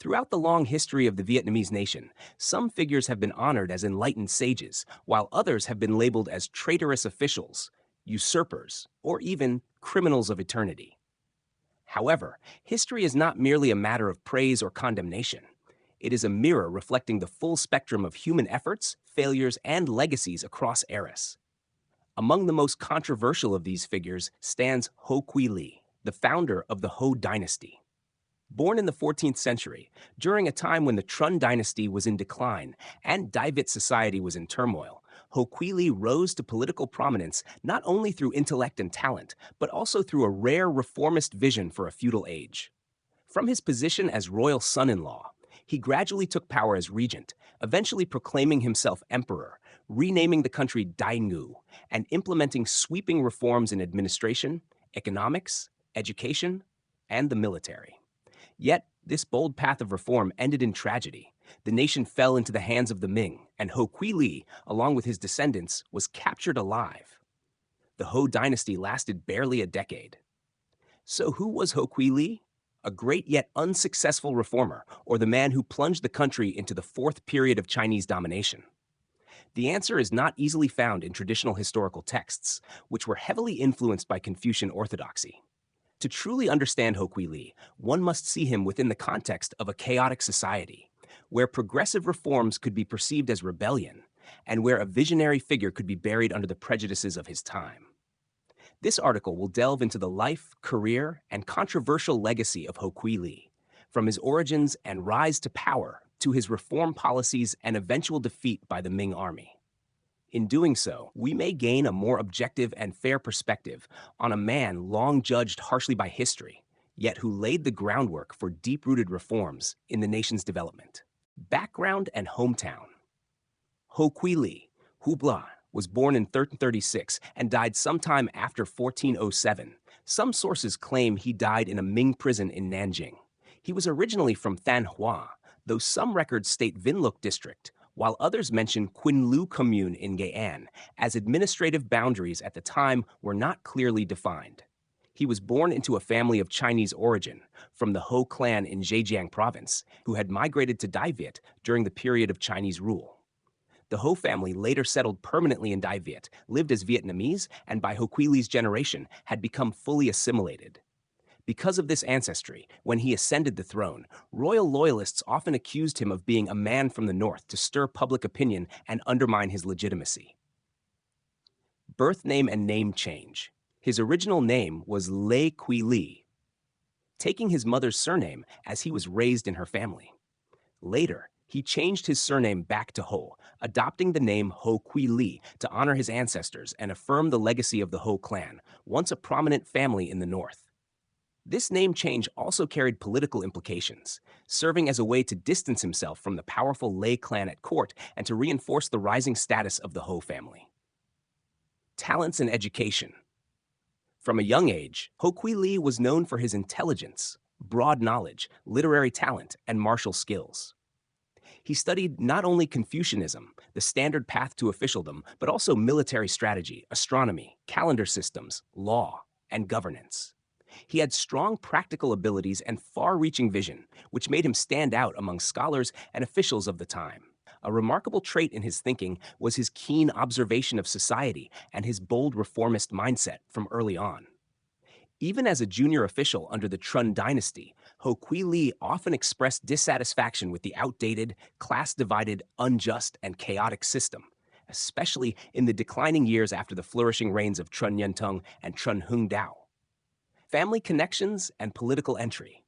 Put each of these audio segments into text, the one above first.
Throughout the long history of the Vietnamese nation, some figures have been honored as enlightened sages, while others have been labeled as traitorous officials, usurpers, or even criminals of eternity. However, history is not merely a matter of praise or condemnation. It is a mirror reflecting the full spectrum of human efforts, failures, and legacies across eras. Among the most controversial of these figures stands Ho Quy Ly, the founder of the Ho dynasty. Born in the 14th century, during a time when the Trun dynasty was in decline and Dai Viet society was in turmoil, Ho Quy Ly rose to political prominence not only through intellect and talent, but also through a rare reformist vision for a feudal age. From his position as royal son-in-law, he gradually took power as regent, eventually proclaiming himself emperor, renaming the country Daingu, and implementing sweeping reforms in administration, economics, education, and the military. Yet, this bold path of reform ended in tragedy. The nation fell into the hands of the Ming, and Ho Quy Ly, along with his descendants, was captured alive. The Ho dynasty lasted barely a decade. So who was Ho Quy Ly? A great yet unsuccessful reformer, or the man who plunged the country into the fourth period of Chinese domination? The answer is not easily found in traditional historical texts, which were heavily influenced by Confucian orthodoxy. To truly understand Ho Quy Ly, one must see him within the context of a chaotic society, where progressive reforms could be perceived as rebellion, and where a visionary figure could be buried under the prejudices of his time. This article will delve into the life, career, and controversial legacy of Ho Quy Ly, from his origins and rise to power to his reform policies and eventual defeat by the Ming army. In doing so, we may gain a more objective and fair perspective on a man long judged harshly by history, yet who laid the groundwork for deep-rooted reforms in the nation's development. Background and hometown. Ho Quy Ly, Hubla, was born in 1336 and died sometime after 1407. Some sources claim he died in a Ming prison in Nanjing. He was originally from Than Hoa, though some records state Vinluc district, while others mention Quinh Lu commune in Nghệ An, as administrative boundaries at the time were not clearly defined. He was born into a family of Chinese origin from the Ho clan in Zhejiang province, who had migrated to Dai Viet during the period of Chinese rule. The Ho family later settled permanently in Dai Viet, lived as Vietnamese, and by Ho Quy Ly's generation had become fully assimilated. Because of this ancestry, when he ascended the throne, royal loyalists often accused him of being a man from the north to stir public opinion and undermine his legitimacy. Birth name and name change. His original name was Lê Quy Ly, taking his mother's surname as he was raised in her family. Later, he changed his surname back to Ho, adopting the name Ho Quy Ly to honor his ancestors and affirm the legacy of the Ho clan, once a prominent family in the north. This name change also carried political implications, serving as a way to distance himself from the powerful Lê clan at court and to reinforce the rising status of the Ho family. Talents and education. From a young age, Ho Quy Ly was known for his intelligence, broad knowledge, literary talent, and martial skills. He studied not only Confucianism, the standard path to officialdom, but also military strategy, astronomy, calendar systems, law, and governance. He had strong practical abilities and far-reaching vision, which made him stand out among scholars and officials of the time. A remarkable trait in his thinking was his keen observation of society and his bold reformist mindset from early on. Even as a junior official under the Trun dynasty, Ho Quy Ly often expressed dissatisfaction with the outdated, class-divided, unjust, and chaotic system, especially in the declining years after the flourishing reigns of Trun Nhân Tông and Trun Hung Dao. Family connections and political entry.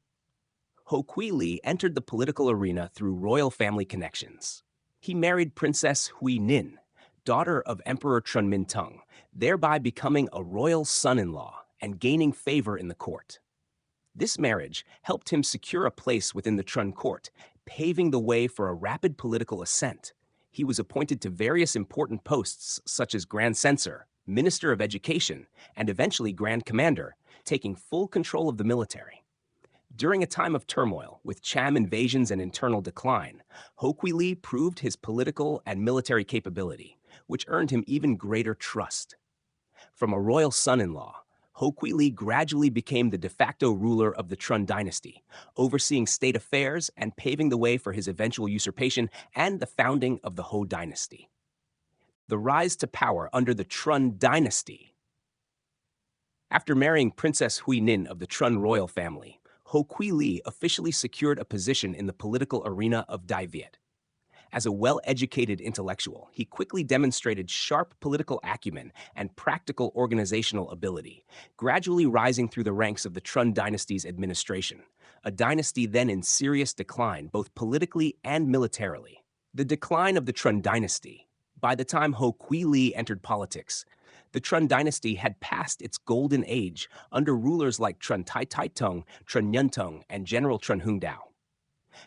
Ho Quy Ly entered the political arena through royal family connections. He married Princess Hui Nin, daughter of Emperor Trun Minh Tung, thereby becoming a royal son-in-law and gaining favor in the court. This marriage helped him secure a place within the Trun court, paving the way for a rapid political ascent. He was appointed to various important posts such as Grand Censor, Minister of Education, and eventually Grand Commander, taking full control of the military. During a time of turmoil, with Cham invasions and internal decline, Ho Quy Ly proved his political and military capability, which earned him even greater trust. From a royal son-in-law, Ho Quy Ly gradually became the de facto ruler of the Trun dynasty, overseeing state affairs and paving the way for his eventual usurpation and the founding of the Ho dynasty. The rise to power under the Trun dynasty. After marrying Princess Hui Nin of the Trun royal family, Ho Quy Ly officially secured a position in the political arena of Dai Viet. As a well-educated intellectual, he quickly demonstrated sharp political acumen and practical organizational ability, gradually rising through the ranks of the Trun dynasty's administration, a dynasty then in serious decline both politically and militarily. The decline of the Trun dynasty. By the time Ho Quy Ly entered politics, the Trun dynasty had passed its golden age under rulers like Trun Tai Tai Tung, Trun Nhun Tung, and General Trun Hung Dao.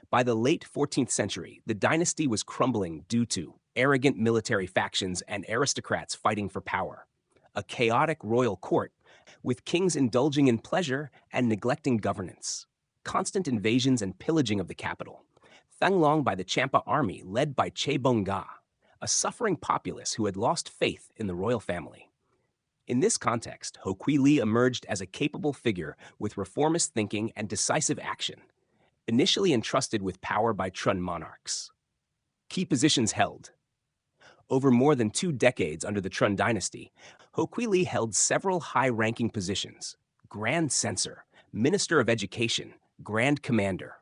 By the late 14th century, the dynasty was crumbling due to arrogant military factions and aristocrats fighting for power, a chaotic royal court, with kings indulging in pleasure and neglecting governance, constant invasions and pillaging of the capital, Thang by the Champa army led by Che Bongga, a suffering populace who had lost faith in the royal family. In this context, Ho Quy Ly emerged as a capable figure with reformist thinking and decisive action, initially entrusted with power by Trun monarchs. Key positions held. Over more than 2 decades under the Trun dynasty, Ho Quy Ly held several high-ranking positions: Grand Censor, Minister of Education, Grand Commander.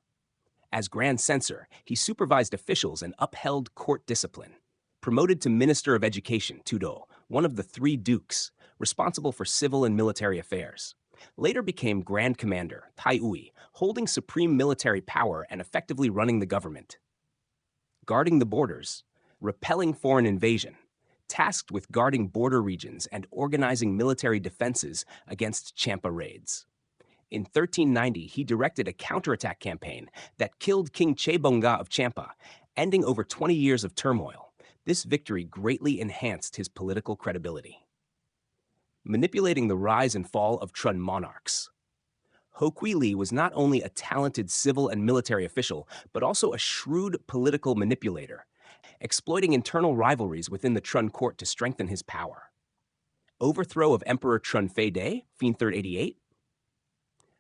As Grand Censor, he supervised officials and upheld court discipline. Promoted to Minister of Education, Tudo, one of the 3 dukes, responsible for civil and military affairs. Later became Grand Commander, Tai Ui, holding supreme military power and effectively running the government. Guarding the borders, repelling foreign invasion, tasked with guarding border regions and organizing military defenses against Champa raids. In 1390, he directed a counterattack campaign that killed King Che Bongga of Champa, ending over 20 years of turmoil. This victory greatly enhanced his political credibility. Manipulating the rise and fall of Trun monarchs. Ho Quy Ly was not only a talented civil and military official, but also a shrewd political manipulator, exploiting internal rivalries within the Trun court to strengthen his power. Overthrow of Emperor Trun Fei Day, 1388.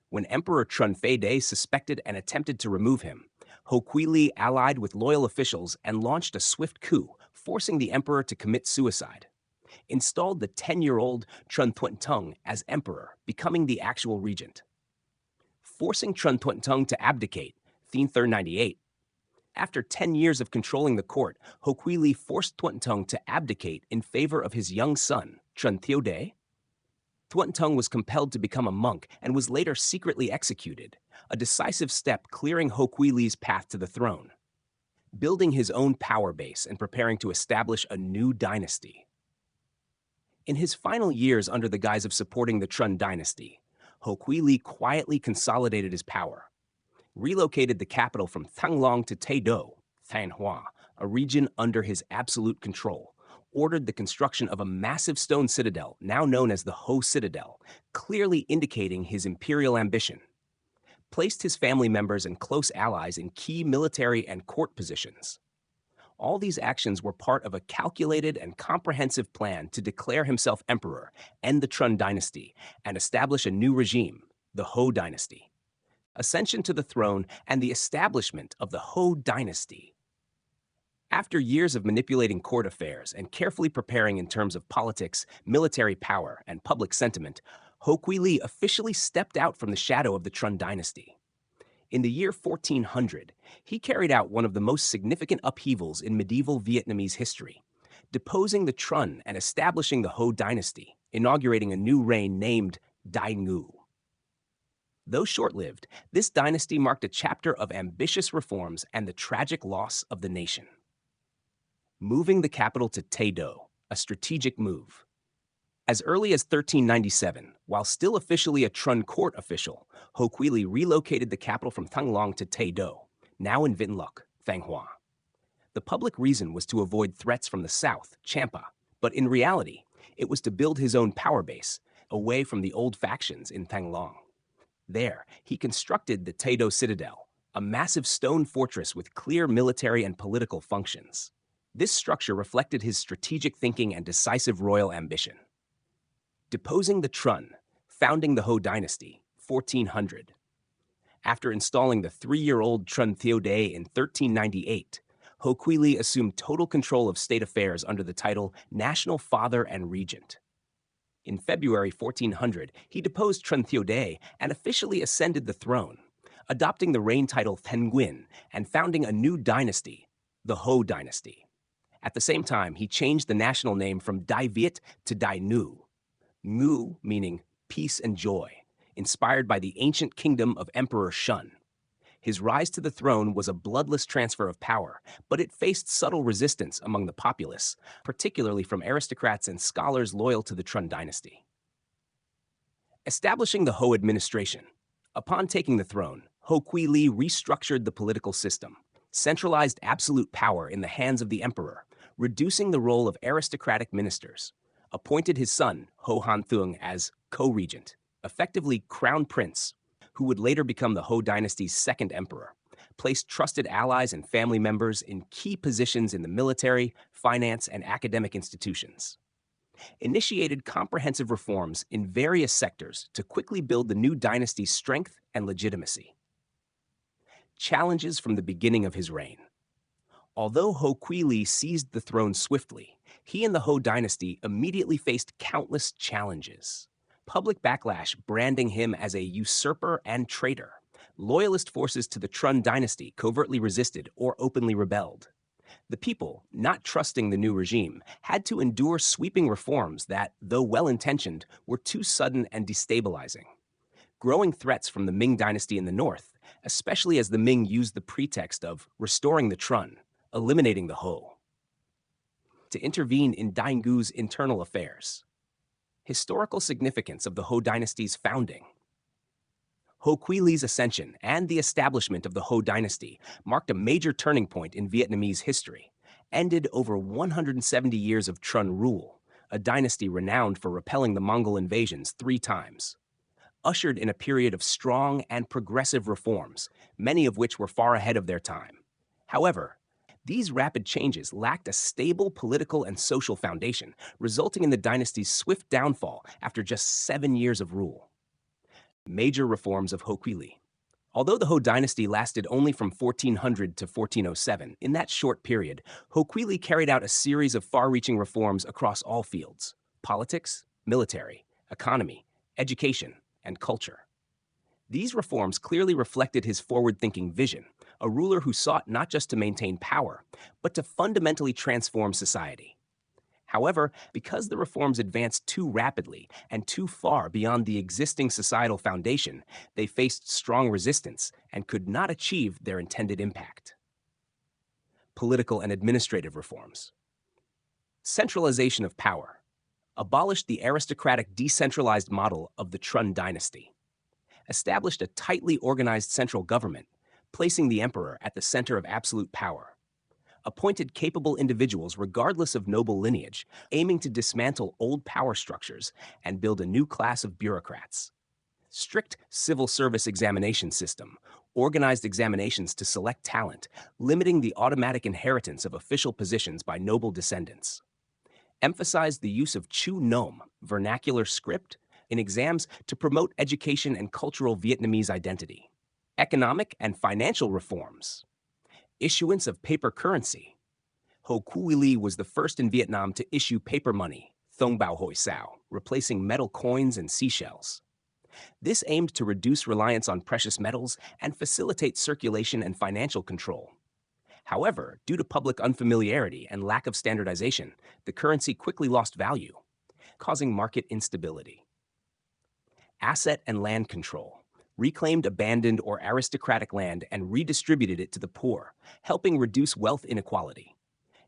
When Emperor Trun Fei Day suspected and attempted to remove him, Ho Quy Ly allied with loyal officials and launched a swift coup, forcing the emperor to commit suicide. Installed the 10-year-old Trun Thuận Tung as emperor, becoming the actual regent. Forcing Trun Thuận Tung to abdicate, 1398. After 10 years of controlling the court, Ho Quy Ly forced Thuận Tung to abdicate in favor of his young son, Trun Thieu Day. Thuận Tung was compelled to become a monk and was later secretly executed, a decisive step clearing Ho Quy Ly's path to the throne. Building his own power base and preparing to establish a new dynasty. In his final years under the guise of supporting the Trun dynasty, Ho Quy Ly quietly consolidated his power, relocated the capital from Thang to Taido, Thanh Hoa, a region under his absolute control, ordered the construction of a massive stone citadel, now known as the Ho Citadel, clearly indicating his imperial ambition, placed his family members and close allies in key military and court positions. All these actions were part of a calculated and comprehensive plan to declare himself emperor, end the Trun dynasty, and establish a new regime, the Ho dynasty. Ascension to the throne and the establishment of the Ho dynasty. After years of manipulating court affairs and carefully preparing in terms of politics, military power, and public sentiment, Ho Quy Ly officially stepped out from the shadow of the Trun dynasty. In the year 1400, he carried out one of the most significant upheavals in medieval Vietnamese history, deposing the Trun and establishing the Ho dynasty, inaugurating a new reign named Dai Ngu. Though short-lived, this dynasty marked a chapter of ambitious reforms and the tragic loss of the nation. Moving the capital to Taido, a strategic move. As early as 1397, while still officially a Trun court official, Ho Quy Ly relocated the capital from Thang to Taido, now in Vĩnh Lộc, Thanh Hoa. The public reason was to avoid threats from the south, Champa, but in reality, it was to build his own power base, away from the old factions in Thang Long. There, he constructed the Taido Citadel, a massive stone fortress with clear military and political functions. This structure reflected his strategic thinking and decisive royal ambition. Deposing the Trun, Founding the Ho dynasty, 1400. After installing the 3-year-old Trần Thieu Đế in 1398, Ho Quy Ly assumed total control of state affairs under the title National Father and Regent. In February 1400, he deposed Trần Thieu Đế and officially ascended the throne, adopting the reign title Thần Nguyên and founding a new dynasty, the Ho dynasty. At the same time, he changed the national name from Đại Việt to Đại Ngu, Ngu meaning peace and joy, inspired by the ancient kingdom of Emperor Shun. His rise to the throne was a bloodless transfer of power, but it faced subtle resistance among the populace, particularly from aristocrats and scholars loyal to the Trần dynasty. Establishing the Ho administration. Upon taking the throne, Ho Quy Ly restructured the political system, centralized absolute power in the hands of the emperor, reducing the role of aristocratic ministers, appointed his son, Ho Han Thung, as co-regent, effectively crown prince, who would later become the Ho dynasty's second emperor, placed trusted allies and family members in key positions in the military, finance, and academic institutions, initiated comprehensive reforms in various sectors to quickly build the new dynasty's strength and legitimacy. Challenges from the beginning of his reign. Although Ho Quy Ly seized the throne swiftly, he and the Ho dynasty immediately faced countless challenges. Public backlash branding him as a usurper and traitor. Loyalist forces to the Trần dynasty covertly resisted or openly rebelled. The people, not trusting the new regime, had to endure sweeping reforms that, though well-intentioned, were too sudden and destabilizing. Growing threats from the Ming dynasty in the north, especially as the Ming used the pretext of restoring the Trần, eliminating the Ho, to intervene in Đại Ngu's internal affairs. Historical significance of the Ho dynasty's founding. Ho Quy Ly's ascension and the establishment of the Ho dynasty marked a major turning point in Vietnamese history, ended over 170 years of Trần rule, a dynasty renowned for repelling the Mongol invasions 3 times, ushered in a period of strong and progressive reforms, many of which were far ahead of their time. However, these rapid changes lacked a stable political and social foundation, resulting in the dynasty's swift downfall after just 7 years of rule. Major reforms of Ho Quy Ly. Although the Ho dynasty lasted only from 1400 to 1407, in that short period, Ho Quy Ly carried out a series of far-reaching reforms across all fields: politics, military, economy, education, and culture. These reforms clearly reflected his forward-thinking vision, a ruler who sought not just to maintain power, but to fundamentally transform society. However, because the reforms advanced too rapidly and too far beyond the existing societal foundation, they faced strong resistance and could not achieve their intended impact. Political and administrative reforms. Centralization of power. Abolished the aristocratic decentralized model of the Trần dynasty. Established a tightly organized central government, placing the emperor at the center of absolute power. Appointed capable individuals regardless of noble lineage, aiming to dismantle old power structures and build a new class of bureaucrats. Strict civil service examination system, organized examinations to select talent, limiting the automatic inheritance of official positions by noble descendants. Emphasized the use of Chu Nom, vernacular script, in exams to promote education and cultural Vietnamese identity. Economic and financial reforms. Issuance of paper currency. Ho Quy Ly was the first in Vietnam to issue paper money, Thong Bao Hoi Sao, replacing metal coins and seashells. This aimed to reduce reliance on precious metals and facilitate circulation and financial control. However, due to public unfamiliarity and lack of standardization, the currency quickly lost value, causing market instability. Asset and land control. Reclaimed abandoned or aristocratic land and redistributed it to the poor, helping reduce wealth inequality.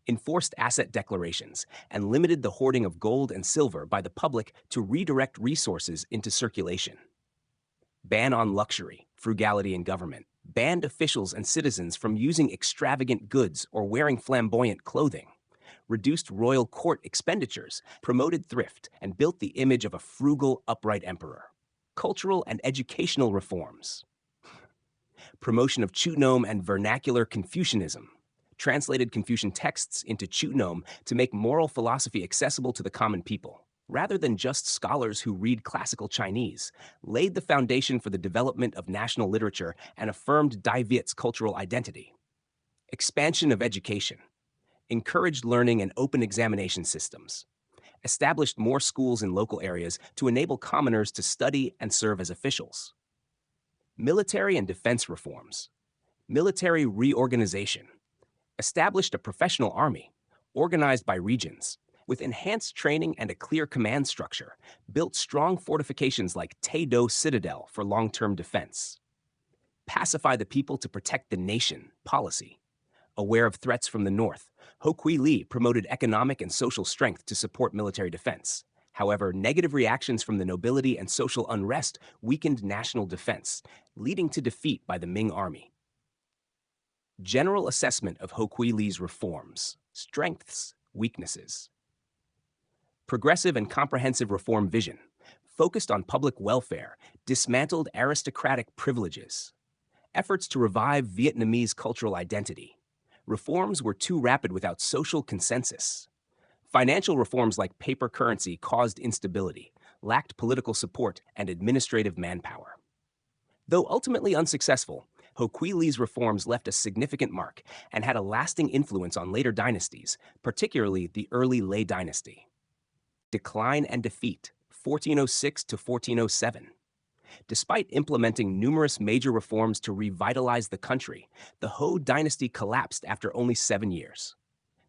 Enforced asset declarations and limited the hoarding of gold and silver by the public to redirect resources into circulation. Ban on luxury, frugality in government. Banned officials and citizens from using extravagant goods or wearing flamboyant clothing. Reduced royal court expenditures, promoted thrift, and built the image of a frugal, upright emperor. Cultural and educational reforms. Promotion of Chu Nom and vernacular Confucianism. Translated Confucian texts into Chu Nom to make moral philosophy accessible to the common people. rather than just scholars who read classical Chinese, laid the foundation for the development of national literature and affirmed Dai Viet's cultural identity. Expansion of education, encouraged learning and open examination systems, established more schools in local areas to enable commoners to study and serve as officials. Military and defense reforms, military reorganization, established a professional army, organized by regions, with enhanced training and a clear command structure, built strong fortifications like Taedo Citadel for long-term defense. Pacify the people to protect the nation policy. Aware of threats from the north, Ho Quy Ly promoted economic and social strength to support military defense. However, negative reactions from the nobility and social unrest weakened national defense, leading to defeat by the Ming army. General assessment of Ho Quy Ly's reforms, strengths, weaknesses. Progressive and comprehensive reform vision, focused on public welfare, dismantled aristocratic privileges. Efforts to revive Vietnamese cultural identity. Reforms were too rapid without social consensus. Financial reforms like paper currency caused instability, lacked political support, and administrative manpower. Though ultimately unsuccessful, Ho Quy Ly's reforms left a significant mark and had a lasting influence on later dynasties, particularly the early Lê dynasty. Decline and defeat, 1406 to 1407. Despite implementing numerous major reforms to revitalize the country, the Ho dynasty collapsed after only 7 years.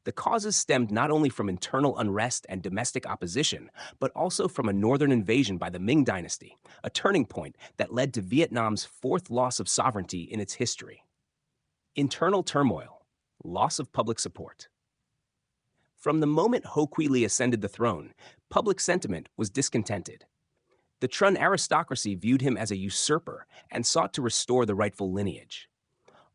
The causes stemmed not only from internal unrest and domestic opposition, but also from a northern invasion by the Ming dynasty, a turning point that led to Vietnam's fourth loss of sovereignty in its history. Internal turmoil, loss of public support. From the moment Ho Quy Ly ascended the throne, public sentiment was discontented. The Trun aristocracy viewed him as a usurper and sought to restore the rightful lineage.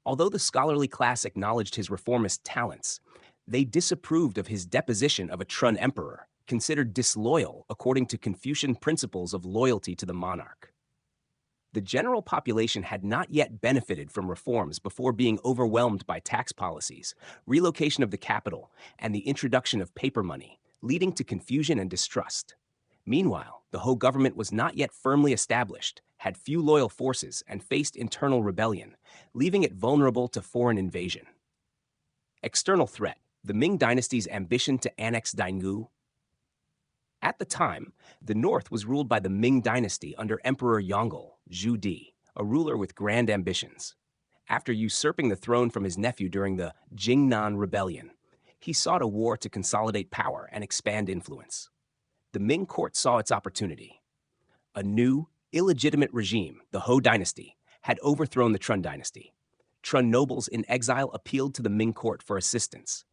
Although the scholarly class acknowledged his reformist talents, they disapproved of his deposition of a Trun emperor, considered disloyal according to Confucian principles of loyalty to the monarch. The general population had not yet benefited from reforms before being overwhelmed by tax policies, relocation of the capital, and the introduction of paper money, leading to confusion and distrust. Meanwhile, the Ho government was not yet firmly established, had few loyal forces, and faced internal rebellion, leaving it vulnerable to foreign invasion. External threat, the Ming dynasty's ambition to annex Daingu. At the time, the north was ruled by the Ming dynasty under Emperor Yongle, Zhu Di, a ruler with grand ambitions. After usurping the throne from his nephew during the Jingnan Rebellion, he sought a war to consolidate power and expand influence. The Ming court saw its opportunity. A new, illegitimate regime, the Ho dynasty, had overthrown the Trun dynasty. Trun nobles in exile appealed to the Ming court for assistance.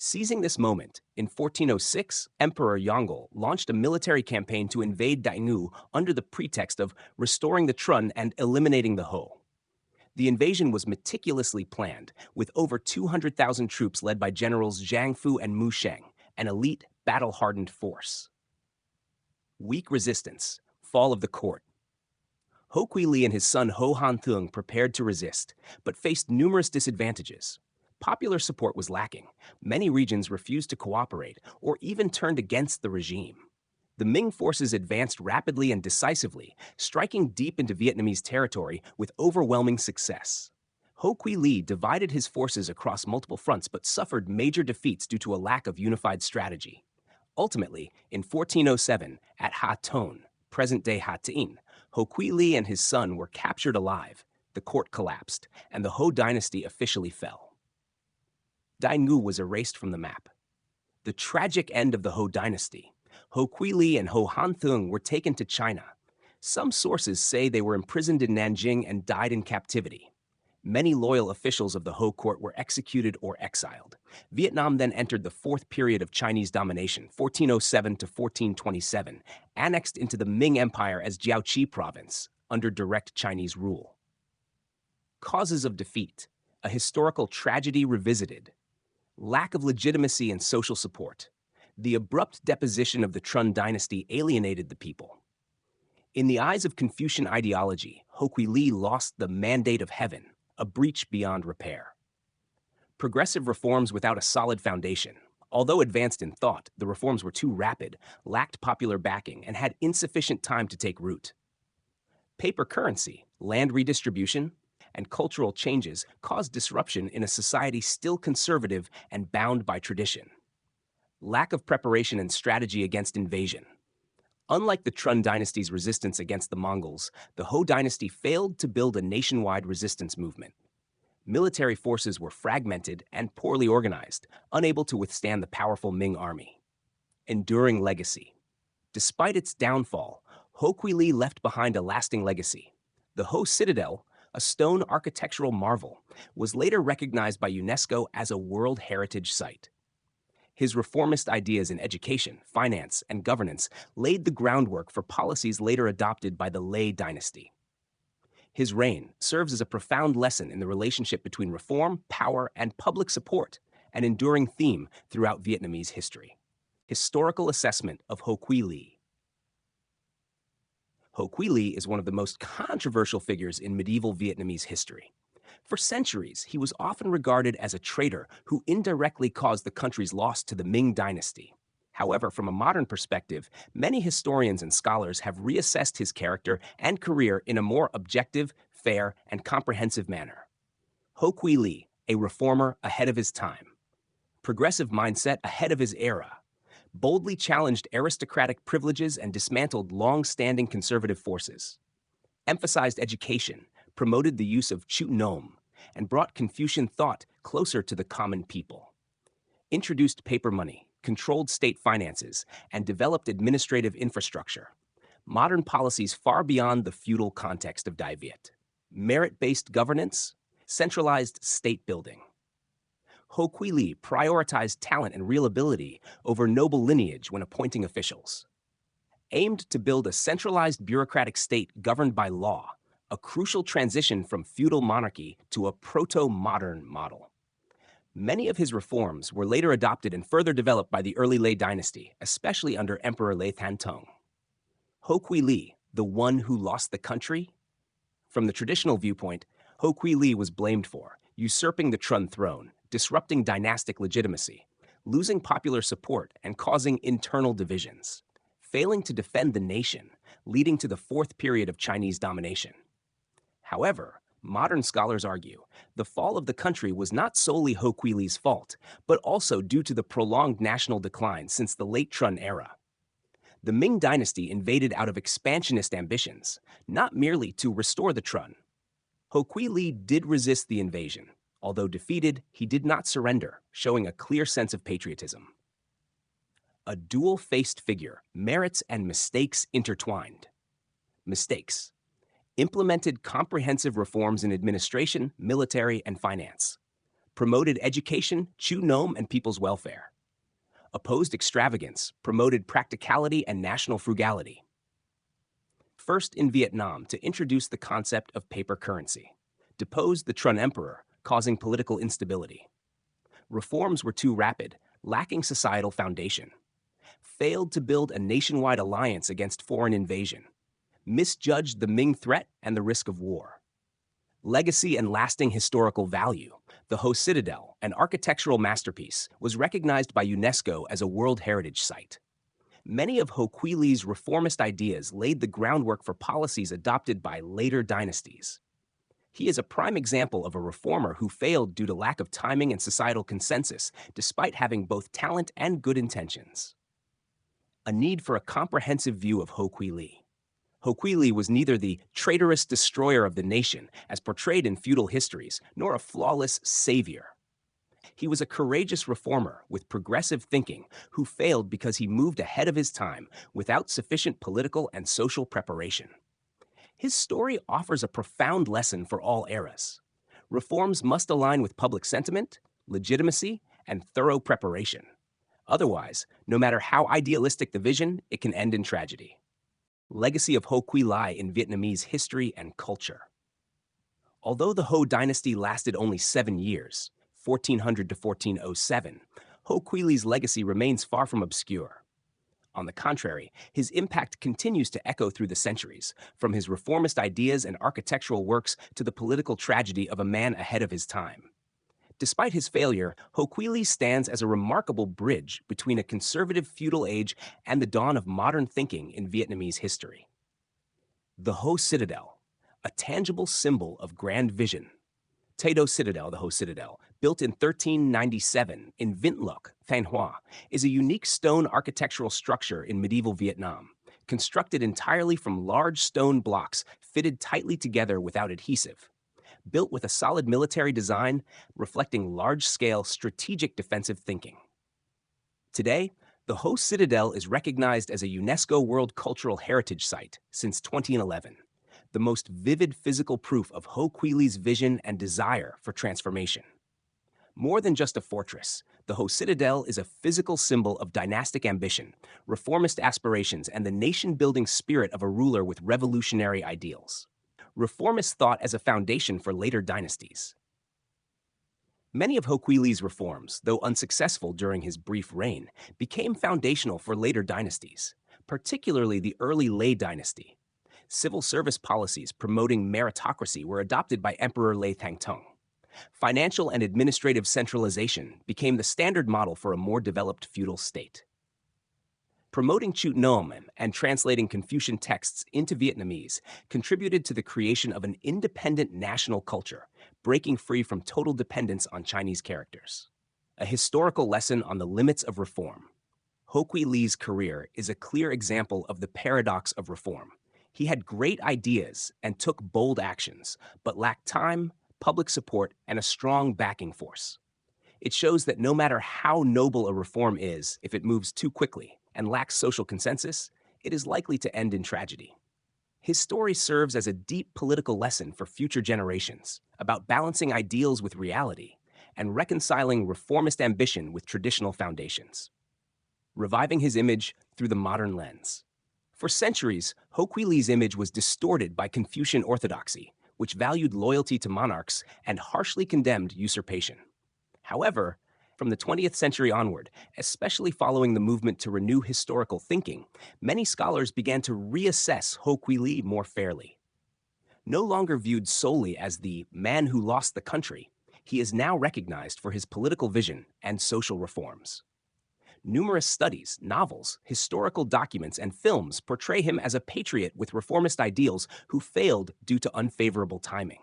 Seizing this moment, in 1406, Emperor Yongle launched a military campaign to invade Daingu under the pretext of restoring the Trun and eliminating the Ho. The invasion was meticulously planned, with over 200,000 troops led by generals Zhang Fu and Mu Sheng, an elite, battle-hardened force. Weak resistance, fall of the court. Ho Quy Ly and his son Ho Han Thung prepared to resist, but faced numerous disadvantages. Popular support was lacking. Many regions refused to cooperate or even turned against the regime. The Ming forces advanced rapidly and decisively, striking deep into Vietnamese territory with overwhelming success. Ho Quy Ly divided his forces across multiple fronts but suffered major defeats due to a lack of unified strategy. Ultimately, in 1407, at Ha Ton, present-day Ha Tinh, Ho Quy Ly and his son were captured alive, the court collapsed, and the Ho dynasty officially fell. Daingu was erased from the map. The tragic end of the Ho dynasty. Ho Quy Ly and Ho Han Thung were taken to China. Some sources say they were imprisoned in Nanjing and died in captivity. Many loyal officials of the Ho court were executed or exiled. Vietnam then entered the fourth period of Chinese domination, 1407 to 1427, annexed into the Ming Empire as Jiaoqi province, under direct Chinese rule. Causes of defeat, a historical tragedy revisited. Lack of legitimacy and social support. The abrupt deposition of the Trun dynasty alienated the people. In the eyes of Confucian ideology, Ho Quy Ly lost the mandate of heaven, a breach beyond repair. Progressive reforms without a solid foundation, Although advanced in thought, the reforms were too rapid, lacked popular backing, and had insufficient time to take root. Paper currency, land redistribution, and cultural changes caused disruption in a society still conservative and bound by tradition. Lack of preparation and strategy against invasion. Unlike the Trun dynasty's resistance against the Mongols, the Ho dynasty failed to build a nationwide resistance movement. Military forces were fragmented and poorly organized, unable to withstand the powerful Ming army. Enduring legacy. Despite its downfall, Ho Quy Ly left behind a lasting legacy. The Ho Citadel, a stone architectural marvel, was later recognized by UNESCO as a World Heritage Site. His reformist ideas in education, finance, and governance laid the groundwork for policies later adopted by the Lê dynasty. His reign serves as a profound lesson in the relationship between reform, power, and public support, an enduring theme throughout Vietnamese history. Historical assessment of Ho Quy Ly. Ho Quy Ly is one of the most controversial figures in medieval Vietnamese history. For centuries, he was often regarded as a traitor who indirectly caused the country's loss to the Ming dynasty. However, from a modern perspective, many historians and scholars have reassessed his character and career in a more objective, fair, and comprehensive manner. Ho Quy Ly, a reformer ahead of his time. Progressive mindset ahead of his era. Boldly challenged aristocratic privileges and dismantled long-standing conservative forces. Emphasized education, promoted the use of Chu Nom, and brought Confucian thought closer to the common people. Introduced paper money, controlled state finances, and developed administrative infrastructure. Modern policies far beyond the feudal context of Dai Viet. Merit-based governance, centralized state building. Ho Quy Ly prioritized talent and real ability over noble lineage when appointing officials. Aimed to build a centralized bureaucratic state governed by law, a crucial transition from feudal monarchy to a proto-modern model. Many of his reforms were later adopted and further developed by the early Lê dynasty, especially under Emperor Lê Thánh Tông. Ho Quy Ly, the one who lost the country? From the traditional viewpoint, Ho Quy Ly was blamed for usurping the Trun throne, disrupting dynastic legitimacy, losing popular support, and causing internal divisions, failing to defend the nation, leading to the fourth period of Chinese domination. However, modern scholars argue the fall of the country was not solely Ho Quy Ly's fault, but also due to the prolonged national decline since the late Trun era. The Ming dynasty invaded out of expansionist ambitions, not merely to restore the Trun. Ho Quy Ly did resist the invasion. Although defeated, he did not surrender, showing a clear sense of patriotism. A dual-faced figure, merits and mistakes intertwined. Mistakes. Implemented comprehensive reforms in administration, military, and finance. Promoted education, Chu Nom, and people's welfare. Opposed extravagance, promoted practicality and national frugality. First in Vietnam to introduce the concept of paper currency. Deposed the Trun emperor, causing political instability. Reforms were too rapid, lacking societal foundation. Failed to build a nationwide alliance against foreign invasion. Misjudged the Ming threat and the risk of war. Legacy and lasting historical value. The Ho Citadel, an architectural masterpiece, was recognized by UNESCO as a World Heritage Site. Many of Ho Quy Ly's reformist ideas laid the groundwork for policies adopted by later dynasties. He is a prime example of a reformer who failed due to lack of timing and societal consensus, despite having both talent and good intentions. A need for a comprehensive view of Ho Quy Ly. Ho Quy Ly was neither the traitorous destroyer of the nation, as portrayed in feudal histories, nor a flawless savior. He was a courageous reformer with progressive thinking who failed because he moved ahead of his time without sufficient political and social preparation. His story offers a profound lesson for all eras. Reforms must align with public sentiment, legitimacy, and thorough preparation. Otherwise, no matter how idealistic the vision, it can end in tragedy. Legacy of Ho Quy Ly in Vietnamese history and culture. Although the Ho dynasty lasted only 7 years, 1400 to 1407, Ho Quy Ly's legacy remains far from obscure. On the contrary, his impact continues to echo through the centuries, from his reformist ideas and architectural works to the political tragedy of a man ahead of his time. Despite his failure, Ho Quy Ly stands as a remarkable bridge between a conservative feudal age and the dawn of modern thinking in Vietnamese history. The Ho Citadel, a tangible symbol of grand vision. Tay Do Citadel, the Ho Citadel, built in 1397 in Vinh Loc, Thanh Hoa, is a unique stone architectural structure in medieval Vietnam, constructed entirely from large stone blocks fitted tightly together without adhesive. Built with a solid military design reflecting large-scale strategic defensive thinking. Today, the Ho Citadel is recognized as a UNESCO World Cultural Heritage Site since 2011, the most vivid physical proof of Ho Quy Ly's vision and desire for transformation. More than just a fortress, the Ho Citadel is a physical symbol of dynastic ambition, reformist aspirations, and the nation-building spirit of a ruler with revolutionary ideals. Reformist thought as a foundation for later dynasties. Many of Ho Quy Ly's reforms, though unsuccessful during his brief reign, became foundational for later dynasties, particularly the early Lê dynasty. Civil service policies promoting meritocracy were adopted by Emperor Lê Thánh Tông. Financial and administrative centralization became the standard model for a more developed feudal state. Promoting Chữ Nôm and translating Confucian texts into Vietnamese contributed to the creation of an independent national culture, breaking free from total dependence on Chinese characters. A historical lesson on the limits of reform. Ho Quy Ly's career is a clear example of the paradox of reform. He had great ideas and took bold actions, but lacked time, public support, and a strong backing force. It shows that no matter how noble a reform is, if it moves too quickly and lacks social consensus, it is likely to end in tragedy. His story serves as a deep political lesson for future generations about balancing ideals with reality and reconciling reformist ambition with traditional foundations. Reviving his image through the modern lens. For centuries, Ho Quy Ly's image was distorted by Confucian orthodoxy, which valued loyalty to monarchs and harshly condemned usurpation. However, from the 20th century onward, especially following the movement to renew historical thinking, many scholars began to reassess Ho Quy Ly more fairly. No longer viewed solely as the man who lost the country, he is now recognized for his political vision and social reforms. Numerous studies, novels, historical documents, and films portray him as a patriot with reformist ideals who failed due to unfavorable timing.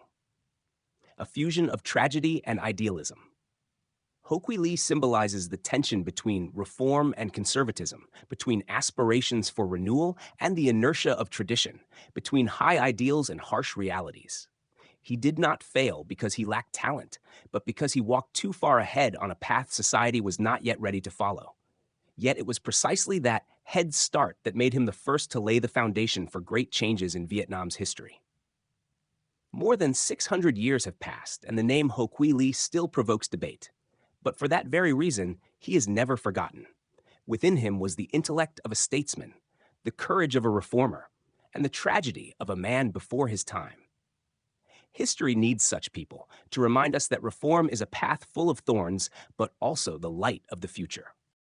A fusion of tragedy and idealism. Ho Quy Ly symbolizes the tension between reform and conservatism, between aspirations for renewal and the inertia of tradition, between high ideals and harsh realities. He did not fail because he lacked talent, but because he walked too far ahead on a path society was not yet ready to follow. Yet it was precisely that head start that made him the first to lay the foundation for great changes in Vietnam's history. More than 600 years have passed, and the name Ho Quy Ly still provokes debate. But for that very reason, he is never forgotten. Within him was the intellect of a statesman, the courage of a reformer, and the tragedy of a man before his time. History needs such people to remind us that reform is a path full of thorns, but also the light of the future.